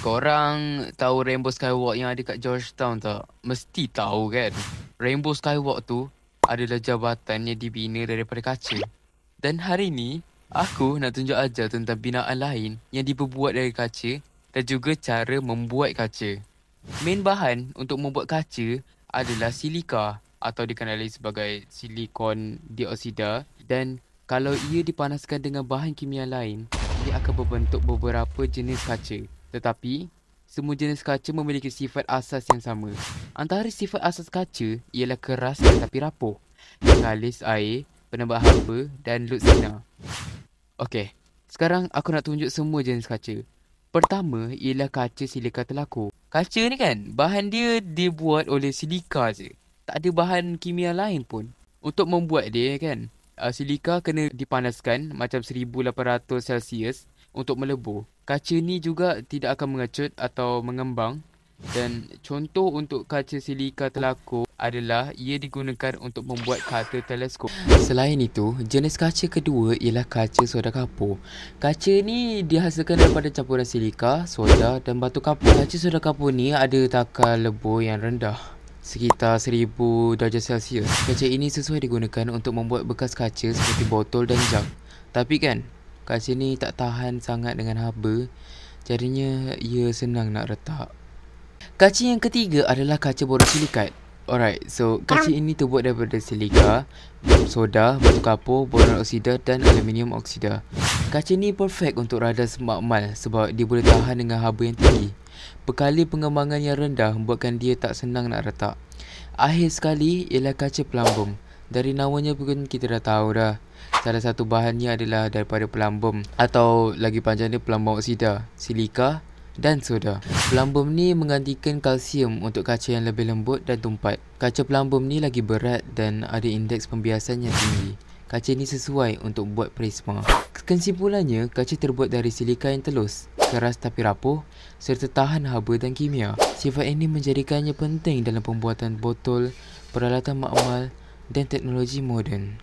Korang tahu Rainbow Skywalk yang ada kat Georgetown tak? Mesti tahu kan? Rainbow Skywalk tu adalah jabatan yang dibina daripada kaca. Dan hari ni, aku nak tunjuk ajar tentang binaan lain yang diperbuat dari kaca dan juga cara membuat kaca. Main bahan untuk membuat kaca adalah silika atau dikenali sebagai silikon dioksida, dan kalau ia dipanaskan dengan bahan kimia lain, ia akan membentuk beberapa jenis kaca. Tetapi, semua jenis kaca memiliki sifat asas yang sama. Antara sifat asas kaca ialah keras tetapi rapuh, kalis air, penembak haba dan lut sinar. Okey, sekarang aku nak tunjuk semua jenis kaca. Pertama ialah kaca silika telaku. Kaca ni kan, bahan dia dibuat oleh silika je. Tak ada bahan kimia lain pun. Untuk membuat dia kan, silika kena dipanaskan macam 1800 Celsius untuk melebur. Kaca ni juga tidak akan mengecut atau mengembang. Dan contoh untuk kaca silika telaku adalah ia digunakan untuk membuat kaca teleskop. Selain itu, jenis kaca kedua ialah kaca soda kapur. Kaca ni dihasilkan daripada campuran silika, soda dan batu kapur. Kaca soda kapur ni ada takar lebur yang rendah, sekitar 1000 darjah Celsius. Kaca ini sesuai digunakan untuk membuat bekas kaca seperti botol dan jug. Tapi kan, kaca ni tak tahan sangat dengan haba, jadinya ia senang nak retak. Kaca yang ketiga adalah kaca borosilikat. Alright, so kaca ini terbuat daripada silika, soda, batu kapur, boron oksida dan aluminium oksida. Kaca ni perfect untuk radas makmal sebab dia boleh tahan dengan haba yang tinggi. Bekali pengembangan yang rendah membuatkan dia tak senang nak retak. Akhir sekali ialah kaca pelambung. Dari namanya pun kita dah tahu dah. Salah satu bahannya adalah daripada pelambung, atau lagi panjangnya pelambung oksida, silika dan soda. Pelambung ni menggantikan kalsium untuk kaca yang lebih lembut dan tumpat. Kaca pelambung ni lagi berat dan ada indeks pembiasan yang tinggi. Kaca ni sesuai untuk buat prisma. Kesimpulannya, kaca terbuat dari silika yang telus, keras tapi rapuh, serta tahan haba dan kimia. Sifat ini menjadikannya penting dalam pembuatan botol, peralatan makmal dan teknologi moden.